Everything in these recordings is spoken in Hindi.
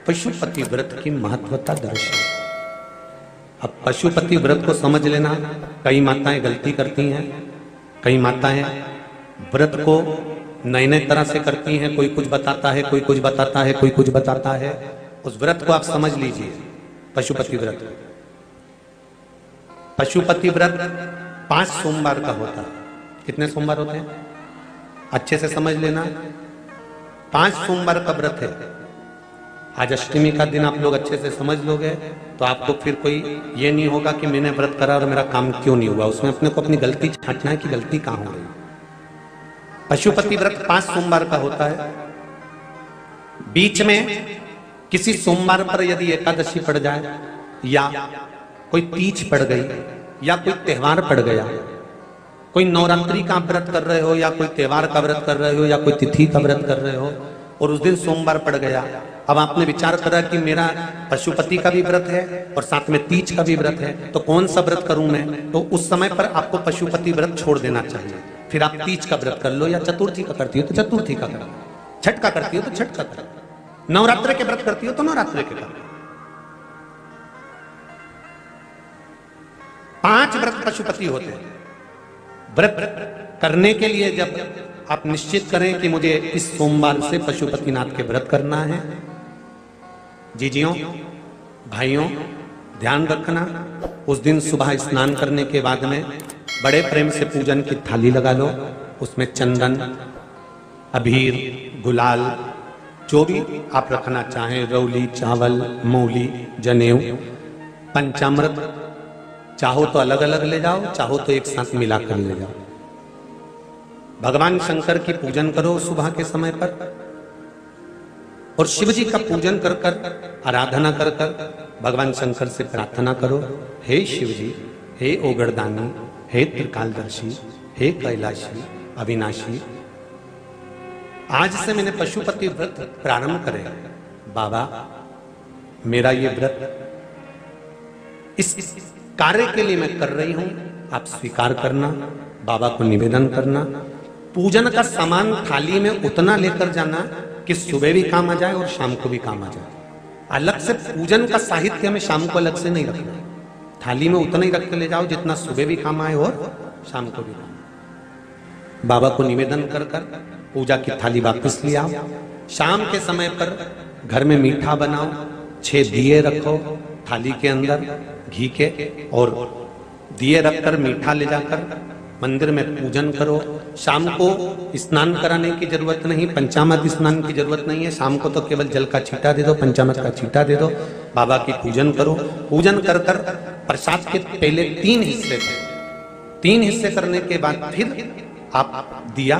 पशुपति व्रत की महत्वता दर्शाए। अब पशुपति व्रत को समझ लेना, कई माताएं गलती करती हैं, कई माताएं व्रत को नए नए तरह से करती हैं, कोई कुछ बताता है, कोई कुछ बताता है, कोई कुछ बताता है। उस व्रत को आप समझ लीजिए, पशुपति व्रत। पशुपति व्रत 5 सोमवार का होता है। कितने सोमवार होते हैं अच्छे से समझ लेना, 5 सोमवार का व्रत है। आज अष्टमी का दिन आप लोग अच्छे से समझ लोगे तो आपको फिर कोई ये नहीं होगा कि मैंने व्रत करा और मेरा काम क्यों नहीं हुआ। उसमें अपने को अपनी गलती छांटना है कि गलती कहां हो गई। पशुपति व्रत 5 सोमवार का होता है। बीच में किसी सोमवार पर यदि एकादशी पड़ जाए या कोई तीज पड़ गई या कोई त्योहार पड़ गया, कोई नवरात्रि का व्रत कर रहे हो या कोई त्योहार का व्रत कर रहे हो या कोई तिथि का व्रत कर रहे हो और उस दिन सोमवार पड़ गया, अब आपने विचार करा कि मेरा पशुपति का भी व्रत है और साथ में तीज का भी व्रत है, तो कौन सा व्रत करूं मैं? तो उस समय पर आपको पशुपति व्रत छोड़ देना चाहिए। फिर आप तीज का व्रत कर लो, या चतुर्थी का करती हो तो चतुर्थी का करो, छठ का करती हो तो छठ का करो, नवरात्रि के व्रत करती हो तो नवरात्रि के करो। 5 व्रत पशुपति होते हैं। व्रत करने के लिए जब आप निश्चित करें कि मुझे इस सोमवार से पशुपतिनाथ के व्रत करना है, जीजियों भाइयों ध्यान रखना, उस दिन सुबह स्नान करने के बाद में बड़े प्रेम से पूजन की थाली लगा लो। उसमें चंदन, अबीर, गुलाल, जो भी आप रखना चाहें, रौली, चावल, मौली, जनेऊ, पंचामृत, चाहो तो अलग अलग ले जाओ, चाहो तो एक साथ मिलाकर ले जाओ। भगवान शंकर की पूजन करो सुबह के समय पर और शिव जी का पूजन कर कर, आराधना कर कर भगवान शंकर से प्रार्थना करो, हे शिव जी, हे ओगरदानी, हे त्रिकालदर्शी, हे कैलाशी, अविनाशी, आज से मैंने पशुपति व्रत प्रारंभ करे। बाबा मेरा ये व्रत इस कार्य के लिए मैं कर रही हूं, आप स्वीकार करना। बाबा को निवेदन करना। पूजन का सामान थाली में उतना लेकर जाना कि सुबह भी काम आ जाए और शाम को भी काम आ जाए। अलग से पूजन का साहित्य में शाम को अलग से नहीं रखना, थाली में उतना ही रख के ले जाओ जितना सुबह भी काम आए और शाम को भी काम। बाबा को निवेदन कर कर पूजा की थाली वापस ले आओ। शाम के समय पर घर में मीठा बनाओ, 6 दिए रखो थाली के अंदर घी के, और दिए रखकर मीठा ले जाकर मंदिर में पूजन करो। शाम को स्नान कराने की जरूरत नहीं, पंचामृत स्नान की जरूरत नहीं है। शाम को तो केवल जल का छींटा दे दो, पंचामृत का छींटा दे दो, बाबा की पूजन करो। पूजन कर कर प्रसाद के पहले 3 हिस्से करो। 3 हिस्से करने के बाद फिर आप दिया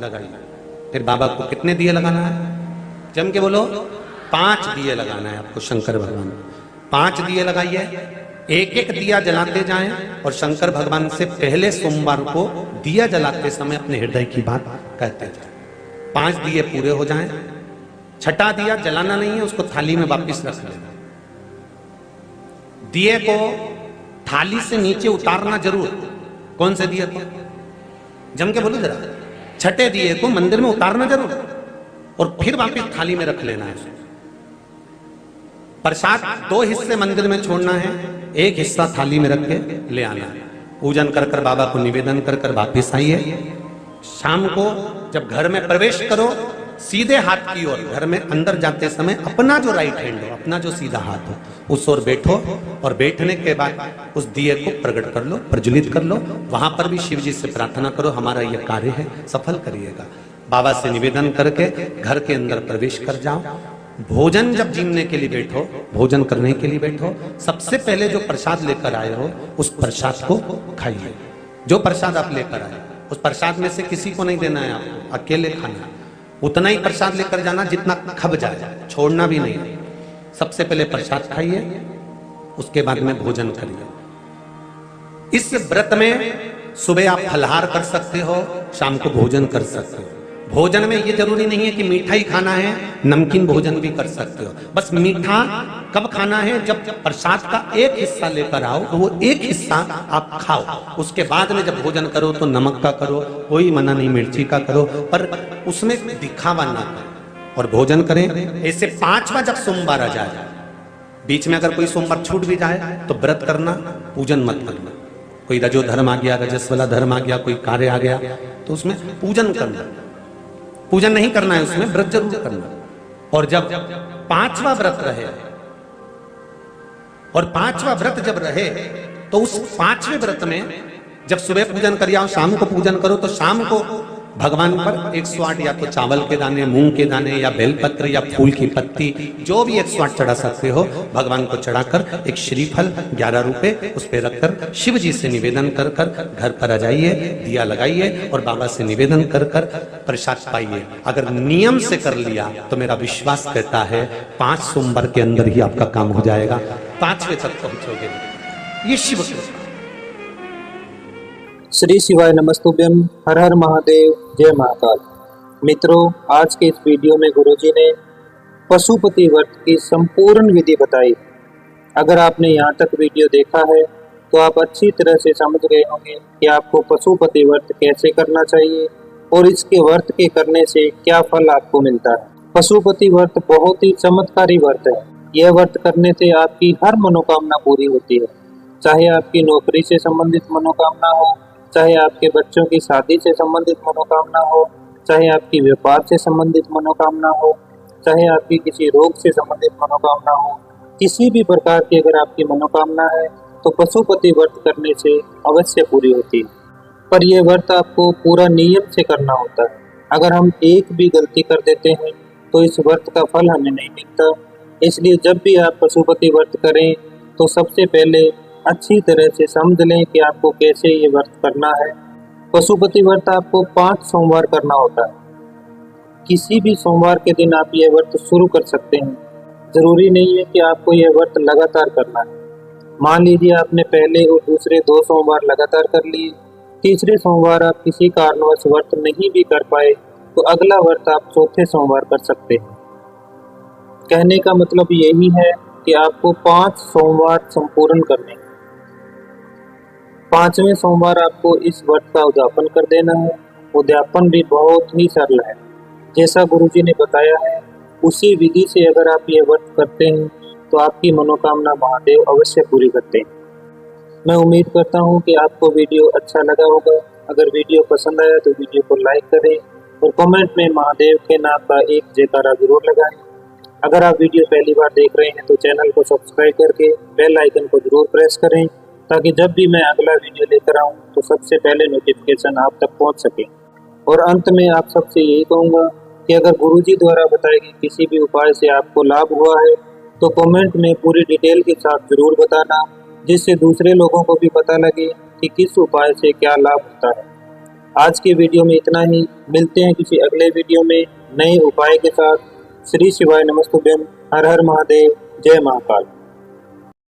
लगाइए। फिर बाबा को कितने दिए लगाना है? जम के बोलो, 5 दिए लगाना है आपको शंकर भगवान। 5 दिए लगाइए, एक एक दिया जलाते जाएं और शंकर भगवान से पहले सोमवार को दिया जलाते समय अपने हृदय की बात कहते जाएं। 5 दिए पूरे हो जाएं, छठा दिया जलाना नहीं है, उसको थाली में वापस रख लेना। दिए को थाली से नीचे उतारना जरूर। कौन से दिए को? जम के बोलो जरा। छठे दिए को मंदिर में उतारना जरूर और फिर वापस थाली में रख लेना है। प्रसाद 2 हिस्से मंदिर में छोड़ना है, 1 हिस्सा थाली में रख के ले आना है। पूजन कर कर बाबा को निवेदन कर कर वापिस आइए। शाम को जब घर में प्रवेश करो, सीधे हाथ की ओर घर में अंदर जाते समय अपना जो राइट हैंड हो, अपना जो सीधा हाथ हो, उस ओर बैठो और बैठने के बाद उस दिए को प्रकट कर लो, प्रज्वलित कर लो। वहां पर भी शिव जी से प्रार्थना करो, हमारा यह कार्य है सफल करिएगा। बाबा से निवेदन करके घर के अंदर प्रवेश कर जाओ। भोजन जब जीमने के लिए बैठो, भोजन करने के लिए बैठो, सबसे पहले जो प्रसाद लेकर आए हो उस प्रसाद को खाइए। जो प्रसाद आप लेकर आए उस प्रसाद में से किसी को नहीं देना है, आपको अकेले खाना है। उतना ही प्रसाद लेकर जाना जितना खब जाए, छोड़ना भी नहीं। सबसे पहले प्रसाद खाइए, उसके बाद में भोजन करिए। इस व्रत में सुबह आप फलहार कर सकते हो, शाम को भोजन कर सकते हो। भोजन में ये जरूरी नहीं है कि मीठा ही खाना है, नमकीन भोजन भी कर सकते हो। बस मीठा कब खाना है? जब प्रसाद का 1 हिस्सा लेकर आओ, तो वो 1 हिस्सा आप खाओ। उसके बाद में जब भोजन करो तो नमक का करो, कोई मना नहीं, मिर्ची का करो, पर उसमें दिखावा ना करो। और भोजन करें। ऐसे 5वां जब सोमवार आ जाए, बीच में अगर कोई सोमवार छूट भी जाए तो व्रत करना, पूजन मत करना। कोई रजो धर्म आ गया, रजस्वला धर्म आ गया, कोई कार्य आ गया तो उसमें पूजन करना, पूजन नहीं करना है, उसमें व्रत जरूर करना। और जब 5वां व्रत रहे, और 5वां व्रत जब रहे तो उस 5वें व्रत में जब सुबह पूजन कर आओ, शाम को पूजन करो, तो शाम को भगवान पर 108 या तो चावल के दाने, मूंग के दाने, या बेलपत्र, या फूल की पत्ती, जो भी 108 चढ़ा सकते हो भगवान को चढ़ाकर एक श्रीफल 11 रुपए उस पर रखकर शिव जी से निवेदन कर कर घर पर आ जाइए, दिया लगाइए और बाबा से निवेदन कर कर प्रसाद पाइए। अगर नियम से कर लिया तो मेरा विश्वास कहता है 5 सोमवार के अंदर ही आपका काम हो जाएगा, 5वें तक पहुंचोगे। ये शिव कृपा। श्री शिवाय नमस्तुभ्यम। हर हर महादेव, जय महाकाल। मित्रों, आज के इस वीडियो में गुरुजी ने पशुपति व्रत की संपूर्ण विधि बताई। अगर आपने यहाँ तक वीडियो देखा है तो आप अच्छी तरह से समझ गए होंगे कि आपको पशुपति व्रत कैसे करना चाहिए और इसके व्रत के करने से क्या फल आपको मिलता है। पशुपति व्रत बहुत ही चमत्कारी व्रत है। यह व्रत करने से आपकी हर मनोकामना पूरी होती है, चाहे आपकी नौकरी से संबंधित मनोकामना हो, चाहे आपके बच्चों की शादी से संबंधित मनोकामना हो, चाहे आपकी व्यापार से संबंधित मनोकामना हो, चाहे आपकी किसी रोग से संबंधित मनोकामना हो, किसी भी प्रकार की अगर आपकी मनोकामना है तो पशुपति व्रत करने से अवश्य पूरी होती है। पर यह व्रत आपको पूरा नियम से करना होता है। अगर हम एक भी गलती कर देते हैं तो इस व्रत का फल हमें नहीं मिलता। इसलिए जब भी आप पशुपति व्रत करें तो सबसे पहले अच्छी तरह से समझ लें कि आपको कैसे ये व्रत करना है। पशुपति व्रत आपको 5 सोमवार करना होता है। किसी भी सोमवार के दिन आप ये व्रत शुरू कर सकते हैं। जरूरी नहीं है कि आपको ये व्रत लगातार करना है। मान लीजिए आपने पहले और दूसरे 2 सोमवार लगातार कर लिए, तीसरे सोमवार आप किसी कारणवश व्रत नहीं भी कर पाए तो अगला व्रत आप चौथे सोमवार कर सकते हैं। कहने का मतलब यही है कि आपको 5 सोमवार संपूर्ण करने हैं। 5वें सोमवार आपको इस व्रत का उद्यापन कर देना है। उद्यापन भी बहुत ही सरल है, जैसा गुरुजी ने बताया है उसी विधि से अगर आप ये व्रत करते हैं तो आपकी मनोकामना महादेव अवश्य पूरी करते हैं। मैं उम्मीद करता हूँ कि आपको वीडियो अच्छा लगा होगा। अगर वीडियो पसंद आया तो वीडियो को लाइक करें और कमेंट में महादेव के नाम का एक जयकारा जरूर लगाएं। अगर आप वीडियो पहली बार देख रहे हैं तो चैनल को सब्सक्राइब करके बेल आइकन को जरूर प्रेस करें, ताकि जब भी मैं अगला वीडियो लेकर आऊं तो सबसे पहले नोटिफिकेशन आप तक पहुंच सके। और अंत में आप सबसे यही कहूंगा कि अगर गुरुजी द्वारा बताए गए किसी भी उपाय से आपको लाभ हुआ है तो कमेंट में पूरी डिटेल के साथ जरूर बताना, जिससे दूसरे लोगों को भी पता लगे कि किस उपाय से क्या लाभ होता है। आज के वीडियो में इतना ही। मिलते हैं किसी अगले वीडियो में नए उपाय के साथ। श्री शिवाय नमस्तुभ्यम। हर हर महादेव, जय महाकाल।